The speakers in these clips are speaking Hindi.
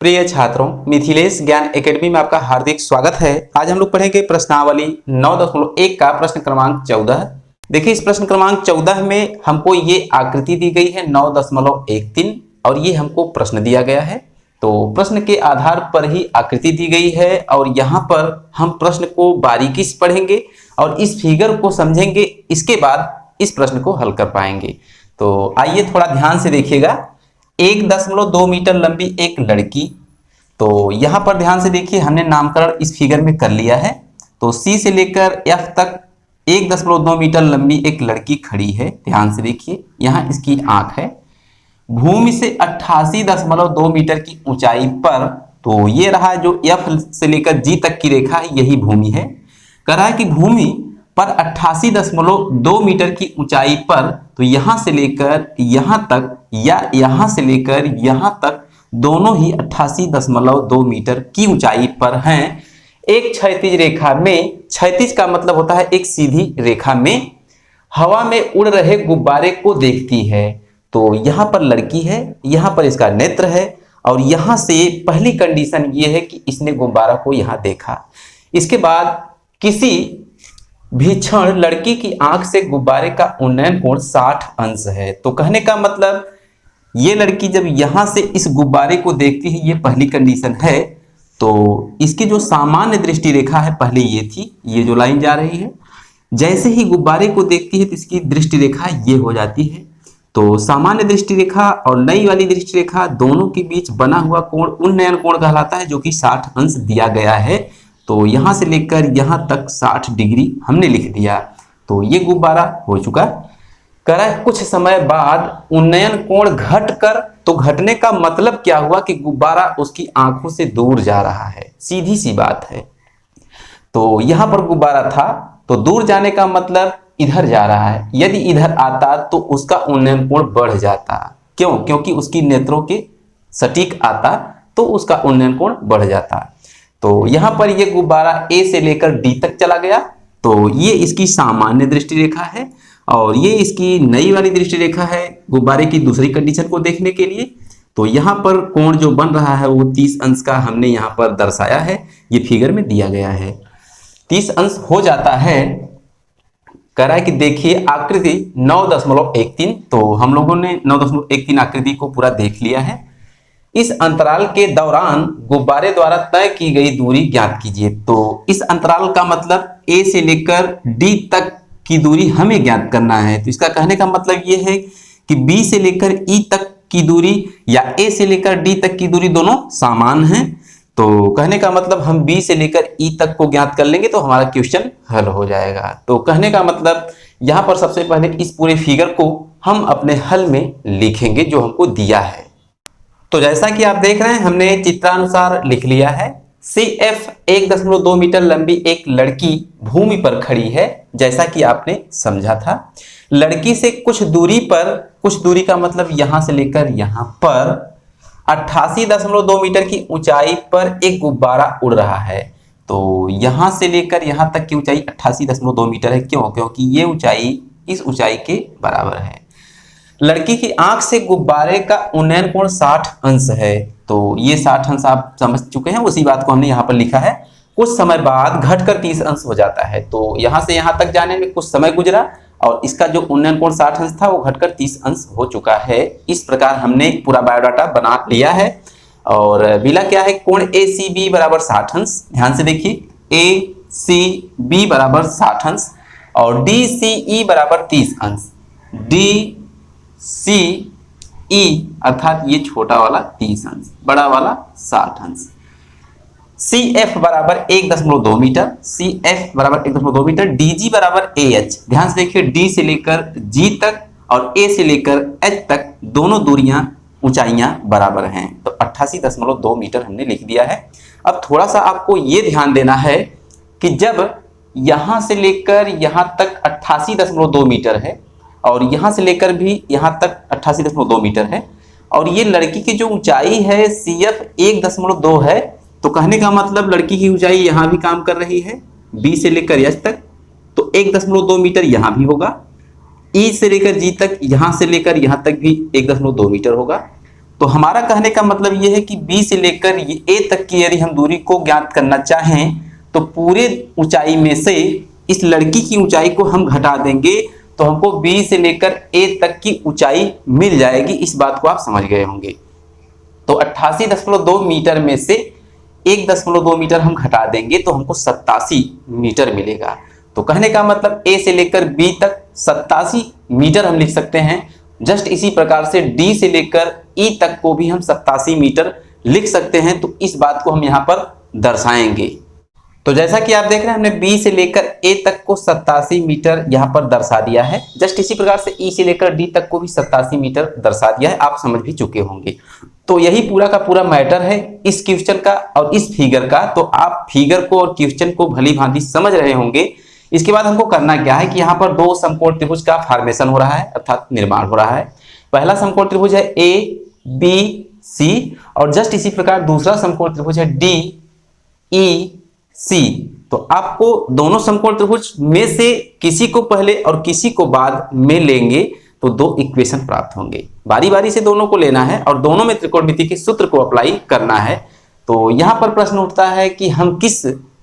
प्रिय छात्रों, मिथिलेश ज्ञान एकेडमी में आपका हार्दिक स्वागत है। आज हम लोग पढ़ेंगे प्रश्नावली 9.1 का प्रश्न क्रमांक 14। देखिए, इस प्रश्न क्रमांक 14 में हमको ये आकृति दी गई है 9.13 और ये हमको प्रश्न दिया गया है। तो प्रश्न के आधार पर ही आकृति दी गई है और यहाँ पर हम प्रश्न को बारीकी से पढ़ेंगे और इस फिगर को समझेंगे, इसके बाद इस प्रश्न को हल कर पाएंगे। तो आइए थोड़ा ध्यान से देखिएगा। 1.2 मीटर लंबी एक लड़की, तो यहाँ पर ध्यान से देखिए, हमने नामकरण इस फिगर में कर लिया है। तो सी से लेकर एफ तक 1.2 मीटर लंबी एक लड़की खड़ी है। ध्यान से देखिए, यहाँ इसकी आंख है। भूमि से 88.2 मीटर की ऊंचाई पर, तो ये रहा जो एफ से लेकर जी तक की रेखा है, यही भूमि है। कह रहा है कि भूमि पर 88.2 मीटर की ऊंचाई पर, तो यहां से लेकर यहां तक या यहां से लेकर यहां तक दोनों ही 88.2 मीटर की ऊंचाई पर हैं। एक क्षैतिज रेखा में, क्षैतिज का मतलब होता है एक सीधी रेखा में, हवा में उड़ रहे गुब्बारे को देखती है। तो यहां पर लड़की है, यहां पर इसका नेत्र है और यहां से पहली कंडीशन ये है कि इसने गुब्बारा को यहां देखा। इसके बाद किसी भी क्षण लड़की की आंख से गुब्बारे का उन्नयन कोण 60 अंश है। तो कहने का मतलब ये लड़की जब यहां से इस गुब्बारे को देखती है, ये पहली कंडीशन है, तो इसकी जो सामान्य दृष्टि रेखा है पहले ये थी, ये जो लाइन जा रही है, जैसे ही गुब्बारे को देखती है तो इसकी दृष्टि रेखा ये हो जाती है। तो सामान्य दृष्टि रेखा और नई वाली दृष्टि रेखा दोनों के बीच बना हुआ कोण उन्नयन कोण कहलाता है, जो कि 60 अंश दिया गया है। तो यहां से लेकर यहां तक 60 डिग्री हमने लिख दिया। तो ये गुब्बारा हो चुका। कह रहा है कुछ समय बाद उन्नयन कोण घटकर, तो घटने का मतलब क्या हुआ कि गुब्बारा उसकी आंखों से दूर जा रहा है, सीधी सी बात है। तो यहां पर गुब्बारा था, तो दूर जाने का मतलब इधर जा रहा है। यदि इधर आता तो उसका उन्नयन कोण बढ़ जाता। क्यों? क्योंकि उसकी नेत्रों के सटीक आता तो उसका उन्नयन कोण बढ़ जाता। तो यहां पर ये गुब्बारा ए से लेकर डी तक चला गया, तो ये इसकी सामान्य दृष्टि रेखा है और ये इसकी नई वाली दृष्टि रेखा है गुब्बारे की दूसरी कंडीशन को देखने के लिए। तो यहाँ पर कोण जो बन रहा है वो 30 अंश का हमने यहाँ पर दर्शाया है, ये फिगर में दिया गया है। 30 अंश हो जाता है। कह रहा है कि देखिए आकृति 9.13, तो हम लोगों ने 9.13 आकृति को पूरा देख लिया है। इस अंतराल के दौरान गुब्बारे द्वारा तय की गई दूरी ज्ञात कीजिए। तो इस अंतराल का मतलब ए से लेकर डी तक की दूरी हमें ज्ञात करना है। तो इसका कहने का मतलब ये है कि बी से लेकर ई तक की दूरी या ए से लेकर डी तक की दूरी दोनों समान हैं। तो कहने का मतलब हम बी से लेकर ई तक को ज्ञात कर लेंगे तो हमारा क्वेश्चन हल हो जाएगा। तो कहने का मतलब यहाँ पर सबसे पहले इस पूरे फिगर को हम अपने हल में लिखेंगे जो हमको दिया है। तो जैसा कि आप देख रहे हैं, हमने चित्रानुसार लिख लिया है। CF 1.2 मीटर लंबी एक लड़की भूमि पर खड़ी है, जैसा कि आपने समझा था। लड़की से कुछ दूरी पर, कुछ दूरी का मतलब यहां से लेकर यहां पर 88.2 मीटर की ऊंचाई पर एक गुब्बारा उड़ रहा है। तो यहां से लेकर यहां तक की ऊंचाई 88.2 मीटर है। क्यों? क्योंकि ये ऊंचाई इस ऊंचाई के बराबर है। लड़की की आंख से गुब्बारे का उन्नयन कोण 60 अंश है। तो ये 60 अंश आप समझ चुके हैं, उसी बात को हमने यहाँ पर लिखा है। कुछ समय बाद घटकर 30 अंश हो जाता है। तो यहाँ से यहाँ तक जाने में कुछ समय गुजरा और इसका जो उन्नयन कोण 60 अंश था वो घटकर 30 अंश हो चुका है। इस प्रकार हमने पूरा बायोडाटा बना लिया है और मिला क्या है, कोण ACB बराबर 60 अंश। ध्यान से देखिए, ACB बराबर 60 अंश और DCE बराबर 30 अंश। DCE अर्थात ये छोटा वाला 30 अंश, बड़ा वाला 60 अंश। CF बराबर 1.2 मीटर, CF बराबर 1.2 मीटर, DG बराबर AH। ध्यान से देखिए, D से लेकर G तक और A से लेकर H तक दोनों दूरियां, ऊंचाइयां बराबर हैं। तो 88.2 मीटर हमने लिख दिया है। अब थोड़ा सा आपको ये ध्यान देना है कि जब यहां से लेकर यहां तक 88.2 मीटर है और यहां से लेकर भी यहां तक 88.2 मीटर है और ये लड़की की जो ऊंचाई है CF 1.2 है, तो कहने का मतलब लड़की की ऊंचाई यहां भी काम कर रही है, B से लेकर H तक, तो 1.2 मीटर यहां भी होगा। E से लेकर G तक, यहां से लेकर यहां तक भी 1.2 मीटर होगा। तो हमारा कहने का मतलब ये है कि बी से लेकर ये ए तक की यदि हम दूरी को ज्ञात करना चाहें तो पूरे ऊंचाई में से इस लड़की की ऊंचाई को हम घटा देंगे तो हमको बी से लेकर ए तक की ऊंचाई मिल जाएगी। इस बात को आप समझ गए होंगे। तो 88.2 मीटर में से 1.2 मीटर हम घटा देंगे तो हमको 87 मीटर मिलेगा। तो कहने का मतलब ए से लेकर बी तक 87 मीटर हम लिख सकते हैं। जस्ट इसी प्रकार से डी से लेकर ई तक को भी हम 87 मीटर लिख सकते हैं। तो इस बात को हम यहाँ पर दर्शाएंगे। तो जैसा कि आप देख रहे हैं हमने बी से लेकर ए तक को 87 मीटर यहाँ पर दर्शा दिया है। जस्ट इसी प्रकार से ई से लेकर डी तक को भी 87 मीटर दर्शा दिया है। आप समझ भी चुके होंगे। तो यही पूरा का पूरा मैटर है इस क्वेश्चन का और इस फिगर का। तो आप फिगर को और क्वेश्चन को भली भांति समझ रहे होंगे। इसके बाद हमको करना क्या है कि यहाँ पर दो समकोण त्रिभुज का फॉर्मेशन हो रहा है अर्थात निर्माण हो रहा है। पहला समकोण त्रिभुज है ए बी सी और जस्ट इसी प्रकार दूसरा समकोण त्रिभुज है डी ई सी। तो आपको दोनों समकोण त्रिभुज में से किसी को पहले और किसी को बाद में लेंगे तो दो इक्वेशन प्राप्त होंगे। बारी बारी से दोनों को लेना है और दोनों में त्रिकोणमिति के सूत्र को अप्लाई करना है। तो यहाँ पर प्रश्न उठता है कि हम किस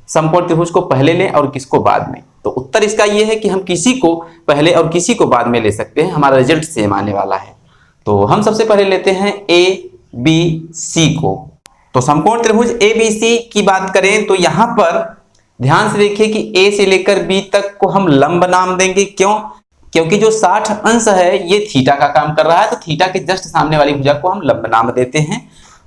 समकोण त्रिभुज को पहले लें और किसको बाद में। तो उत्तर इसका यह है कि हम किसी को पहले और किसी को बाद में ले सकते हैं। हमारा रिजल्ट सेम आने वाला है। तो हम सबसे पहले लेते हैं ए बी सी को। तो समकोण त्रिभुज ए बी सी की बात करें तो यहाँ पर ध्यान से देखिए कि ए से लेकर बी तक को हम लंब नाम देंगे। क्यों? क्योंकि जो 60 अंश है ये थीटा का काम कर रहा है। तो थीटा के जस्ट सामने वाली भुजा को हम लंब नाम देते हैं।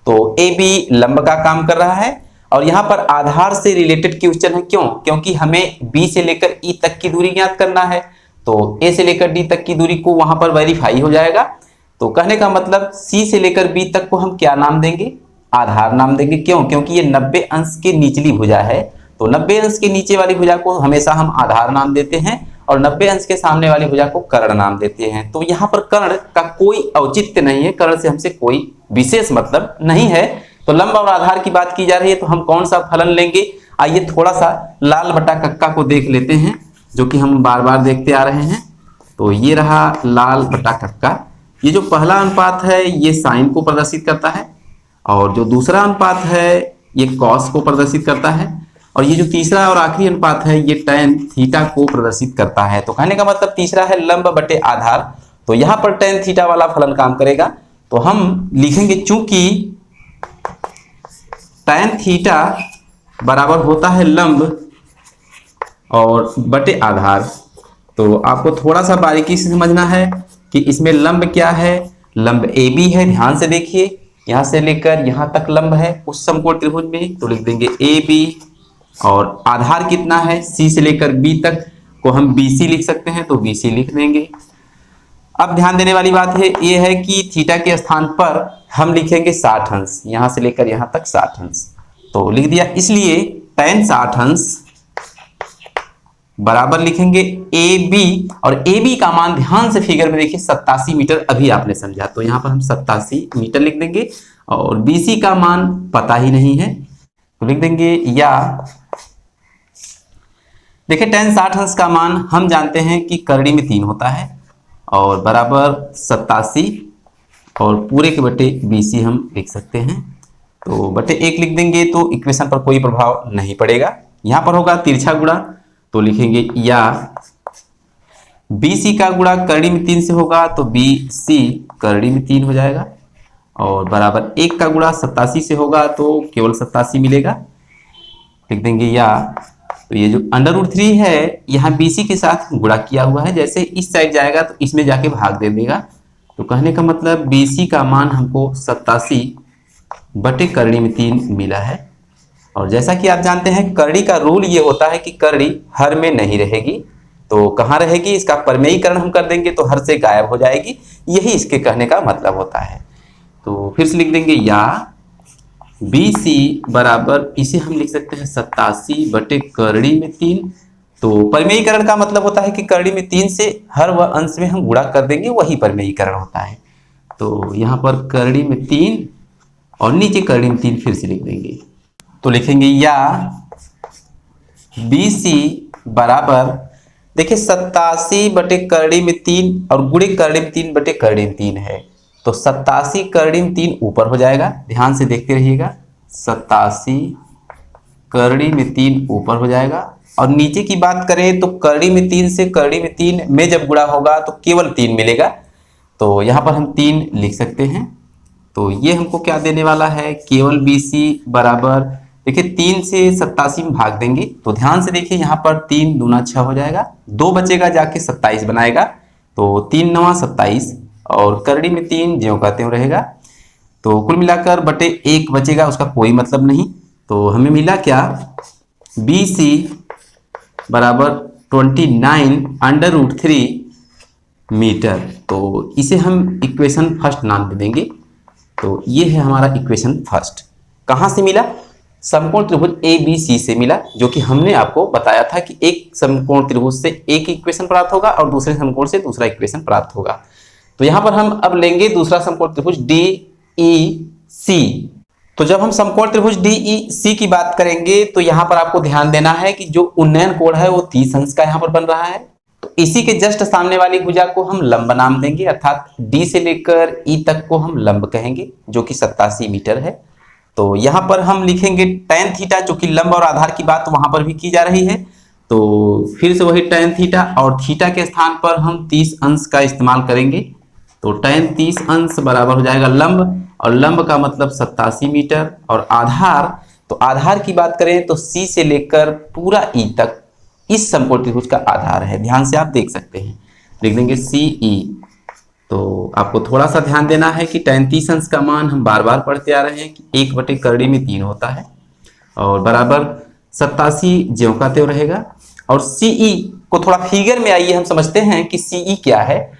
तो ए बी लंब का काम कर रहा है और यहाँ पर आधार से रिलेटेड क्वेश्चन है। क्यों? क्योंकि हमें बी से लेकर ई तक की दूरी ज्ञात करना है। तो ए से लेकर डी तक की दूरी को वहां पर वेरीफाई हो जाएगा। तो कहने का मतलब सी से लेकर बी तक को हम क्या नाम देंगे? आधार नाम देंगे। क्यों? क्योंकि ये 90 अंश की निचली भुजा है। तो 90 अंश के नीचे वाली भुजा को हमेशा हम आधार नाम देते हैं और 90 अंश के सामने वाली भुजा को कर्ण नाम देते हैं। तो यहाँ पर कर्ण का कोई औचित्य नहीं है। कर्ण से हमसे कोई विशेष मतलब नहीं है। तो लंब और आधार की बात की जा रही है तो हम कौन सा फलन लेंगे? आइए थोड़ा सा लाल बटा कक्का को देख लेते हैं जो कि हम बार बार देखते आ रहे हैं। तो ये रहा लाल बटा कक्का। ये जो पहला अनुपात है ये साइन को प्रदर्शित करता है और जो दूसरा अनुपात है ये कॉस को प्रदर्शित करता है और ये जो तीसरा और आखिरी अनुपात है ये tan थीटा को प्रदर्शित करता है। तो कहने का मतलब तीसरा है लंब बटे आधार। तो यहाँ पर tan थीटा वाला फलन काम करेगा। तो हम लिखेंगे चूंकि tan थीटा बराबर होता है लंब और बटे आधार। तो आपको थोड़ा सा बारीकी से समझना है कि इसमें लंब क्या है। लंब ए बी है। ध्यान से देखिए यहां से लेकर यहां तक लंब है उस समकोण त्रिभुज में। तो लिख देंगे ए बी और आधार कितना है? सी से लेकर बी तक को हम बी सी लिख सकते हैं। तो बी सी लिख देंगे। अब ध्यान देने वाली बात है ये है कि थीटा के स्थान पर हम लिखेंगे 60 अंश। यहां से लेकर यहां तक 60 अंश तो लिख दिया। इसलिए tan 60 अंश बराबर लिखेंगे ए बी और ए बी का मान ध्यान से फिगर में देखिए 87 मीटर अभी आपने समझा। तो यहां पर हम 87 मीटर लिख देंगे और बी सी का मान पता ही नहीं है तो लिख देंगे या देखिए tan 60 अंश का मान हम जानते हैं कि करड़ी में 3 होता है और बराबर 87 और पूरे के बटे BC हम लिख सकते हैं। तो बटे 1 लिख देंगे तो इक्वेशन पर कोई प्रभाव नहीं पड़ेगा। यहाँ पर होगा तिरछा गुणा तो लिखेंगे या BC का गुणा करड़ी में 3 से होगा तो BC करड़ी में 3 हो जाएगा और बराबर 1 का गुणा 87 से होगा तो केवल 87 मिलेगा। लिख देंगे या तो ये जो √3 है यहाँ BC के साथ गुणा किया हुआ है। जैसे इस साइड जाएगा तो इसमें जाके भाग दे देगा। तो कहने का मतलब BC का मान हमको 87 बटे करड़ी में 3 मिला है। और जैसा कि आप जानते हैं करड़ी का रूल ये होता है कि करड़ी हर में नहीं रहेगी। तो कहाँ रहेगी? इसका परमेयीकरण हम कर देंगे तो हर से गायब हो जाएगी। यही इसके कहने का मतलब होता है। तो फिर से लिख देंगे या BC बराबर इसे हम लिख सकते हैं 87 बटे करड़ी में 3। तो परमेयीकरण का मतलब होता है कि करड़ी में 3 से हर वह अंश में हम गुणा कर देंगे, वही परमेयीकरण होता है। तो यहाँ पर करड़ी में 3 और नीचे करड़ी में 3 फिर से लिख देंगे। तो लिखेंगे या BC बराबर देखिए 87 बटे करड़ी में 3 और गुणे करड़ी में 3 बटे करड़ी में 3 है। तो 87 करड़ी में 3 ऊपर हो जाएगा, ध्यान से देखते रहिएगा। 87 करड़ी में 3 ऊपर हो जाएगा। और नीचे की बात करें तो करड़ी में 3 से करड़ी में 3 में जब गुणा होगा तो केवल 3 मिलेगा, तो यहाँ पर हम 3 लिख सकते हैं। तो ये हमको क्या देने वाला है, केवल BC बराबर, देखिए 3 से 87 में भाग देंगे तो ध्यान से देखिए यहाँ पर 3 दूना 6 हो जाएगा, 2 बचेगा जाके 27 बनाएगा, तो 3 9 27 और करड़ी में 3 ज्यों का त्यों रहेगा। तो कुल मिलाकर बटे 1 बचेगा, उसका कोई मतलब नहीं। तो हमें मिला क्या, BC बराबर 29√3 मीटर। तो इसे हम इक्वेशन फर्स्ट नाम दे देंगे। तो ये है हमारा इक्वेशन फर्स्ट। कहाँ से मिला, समकोण त्रिभुज ABC से मिला, जो कि हमने आपको बताया था कि एक समकोण त्रिभुज से एक इक्वेशन प्राप्त होगा और दूसरे समकोण से दूसरा इक्वेशन प्राप्त होगा। तो यहाँ पर हम अब लेंगे दूसरा समकोण त्रिभुज DEC। तो जब हम समकोण त्रिभुज DEC की बात करेंगे तो यहाँ पर आपको ध्यान देना है कि जो उन्नयन कोण है वो 30 अंश का यहाँ पर बन रहा है। तो इसी के जस्ट सामने वाली भुजा को हम लंब नाम देंगे, अर्थात D से लेकर E तक को हम लंब कहेंगे, जो कि 87 मीटर है। तो यहाँ पर हम लिखेंगे tan थीटा, जो कि लंब और आधार की बात वहां पर भी की जा रही है। तो फिर से वही tan थीटा और थीटा के स्थान पर हम 30 अंश का इस्तेमाल करेंगे। तो tan 30 अंश बराबर हो जाएगा लंब, और लंब का मतलब 87 मीटर, और आधार, तो आधार की बात करें तो C से लेकर पूरा E तक इस समकोण त्रिभुज का आधार है। ध्यान से आप देख सकते हैं, लिख देंगे CE। तो आपको थोड़ा सा ध्यान देना है कि tan 30 अंश का मान हम बार बार पढ़ते आ रहे हैं कि 1 बटे करड़ी में 3 होता है, और बराबर 87 ज्यों का त्यों रहेगा। और CE को थोड़ा फिगर में आइए हम समझते हैं कि CE क्या है।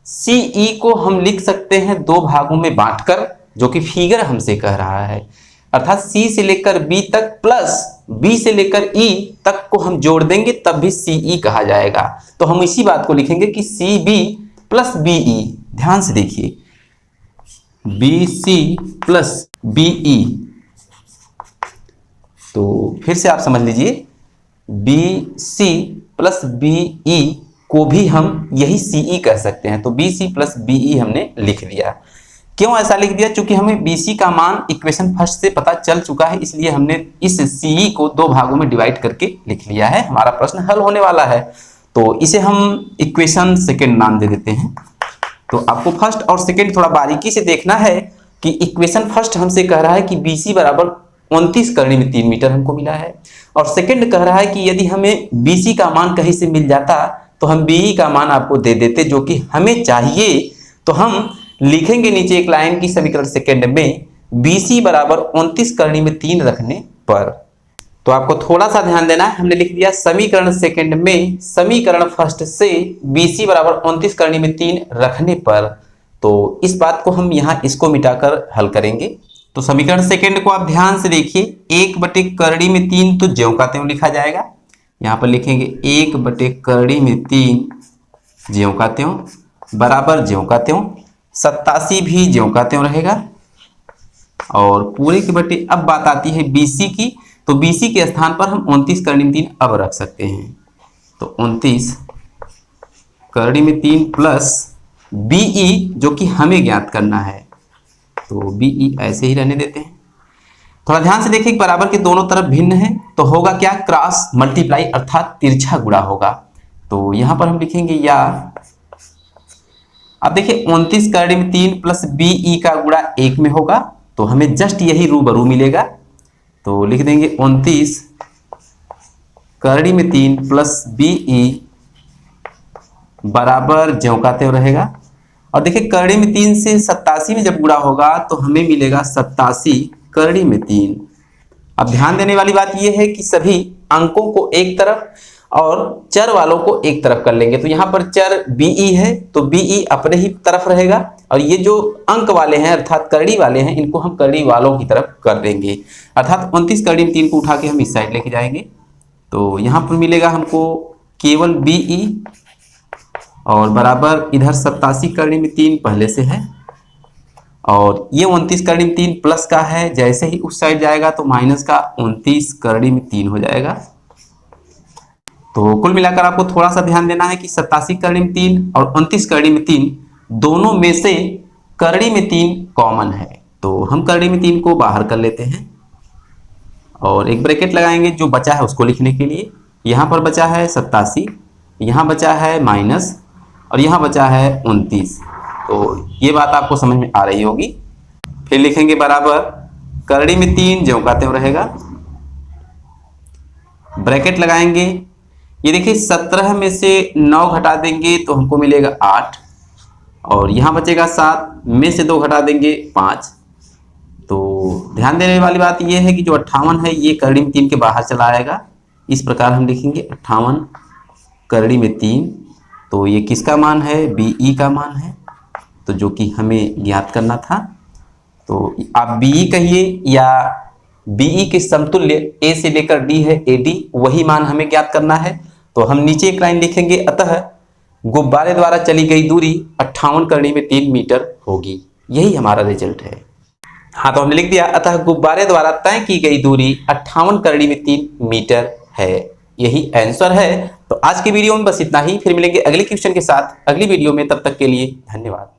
CE को हम लिख सकते हैं 2 भागों में बांटकर, जो कि फिगर हमसे कह रहा है, अर्थात C से लेकर B तक प्लस B से लेकर E तक को हम जोड़ देंगे तब भी CE कहा जाएगा। तो हम इसी बात को लिखेंगे कि CB प्लस BE। ध्यान से देखिए, BC प्लस BE। तो फिर से आप समझ लीजिए, BC प्लस BE को भी हम यही CE कह सकते हैं। तो BC प्लस BE हमने लिख दिया। क्यों ऐसा लिख दिया, चूंकि हमें BC का मान इक्वेशन फर्स्ट से पता चल चुका है, इसलिए हमने इस CE को 2 भागों में डिवाइड करके लिख लिया है। हमारा प्रश्न हल होने वाला है, तो इसे हम इक्वेशन सेकंड नाम दे देते हैं। तो आपको फर्स्ट और सेकंड थोड़ा बारीकी से देखना है कि इक्वेशन फर्स्ट हमसे कह रहा है कि BC बराबर 29 करड़ी में 3 मीटर हमको मिला है, और सेकंड कह रहा है कि यदि हमें BC का मान कहीं से मिल जाता तो हम BE का मान आपको दे देते, जो कि हमें चाहिए। तो हम लिखेंगे नीचे एक लाइन की समीकरण सेकंड में BC बराबर 29 करड़ी में 3 रखने पर। तो आपको थोड़ा सा ध्यान देना है, हमने लिख दिया समीकरण सेकंड में समीकरण फर्स्ट से BC बराबर 29 करड़ी में 3 रखने पर। तो इस बात को हम यहाँ इसको मिटाकर हल करेंगे। तो समीकरण सेकंड को आप ध्यान से देखिए, 1 बटे करड़ी में 3 तो ज्यों का त्यों लिखा जाएगा। यहाँ पर लिखेंगे 1 बटे करड़ी में 3 ज्यों का त्यों बराबर ज्यों का त्यों 87 भी ज्यों का त्यों रहेगा, और पूरे के बटे। अब बात आती है BC की, तो BC के स्थान पर हम 29 करड़ी में 3 अब रख सकते हैं। तो 29 करड़ी में 3 प्लस BE, जो कि हमें ज्ञात करना है, तो BE ऐसे ही रहने देते हैं। थोड़ा ध्यान से देखिए, बराबर के दोनों तरफ भिन्न है, तो होगा क्या, क्रॉस मल्टीप्लाई अर्थात तिरछा गुणा होगा। तो यहां पर हम लिखेंगे या, अब देखिए 29 करड़ी में 3 प्लस BE का गुणा 1 में होगा, तो हमें जस्ट यही रूबरू मिलेगा। तो लिख देंगे 29 करड़ी में 3 प्लस BE बराबर ज्यों का त्यों रहेगा। और देखिए करड़ी में 3 से 87 में जब गुणा होगा तो हमें मिलेगा 87 करड़ी में 3। अब ध्यान देने वाली बात यह है कि सभी अंकों को एक तरफ और चर वालों को एक तरफ कर लेंगे। तो यहाँ पर चर BE है, तो BE अपने ही तरफ रहेगा, और ये जो अंक वाले हैं अर्थात करड़ी वाले हैं, इनको हम करड़ी वालों की तरफ कर देंगे। अर्थात 29 करड़ी में 3 को उठा के हम इस साइड लेके जाएंगे। तो यहाँ पर मिलेगा हमको केवल BE, और बराबर इधर 87 करड़ी में 3 पहले से है, और ये 29 करड़ी में 3 प्लस का है, जैसे ही उस साइड जाएगा तो माइनस का 29 करड़ी में 3 हो जाएगा। तो कुल मिलाकर आपको थोड़ा सा ध्यान देना है कि 87 करड़ी में 3 और 29 करड़ी में 3 दोनों में से करड़ी में 3 कॉमन है, तो हम करड़ी में 3 को बाहर कर लेते हैं और एक ब्रैकेट लगाएंगे जो बचा है उसको लिखने के लिए। यहाँ पर बचा है 87, यहाँ बचा है माइनस और यहाँ बचा है 29। तो ये बात आपको समझ में आ रही होगी। फिर लिखेंगे बराबर करड़ी में 3 ज्यों का त्यों रहेगा, ब्रैकेट लगाएंगे। ये देखिए 17 में से 9 घटा देंगे तो हमको मिलेगा 8 और यहाँ बचेगा 7 में से 2 घटा देंगे 5। तो ध्यान देने वाली बात यह है कि जो 58 है ये करड़ी में 3 के बाहर चला आएगा। इस प्रकार हम लिखेंगे 58 करड़ी में 3। तो ये किसका मान है? BE का मान है, तो जो कि हमें ज्ञात करना था। तो आप BE कहिए या BE के समतुल्य A से लेकर D है AD, वही मान हमें ज्ञात करना है। तो हम नीचे एक लाइन लिखेंगे, अतः गुब्बारे द्वारा चली गई दूरी 58 करड़ी में 3 मीटर होगी। यही हमारा रिजल्ट है। हाँ, तो हमने लिख दिया, अतः गुब्बारे द्वारा तय की गई दूरी 58 करड़ी में 3 मीटर है। यही आंसर है। तो आज की वीडियो में बस इतना ही। फिर मिलेंगे अगले क्वेश्चन के साथ अगली वीडियो में। तब तक के लिए धन्यवाद।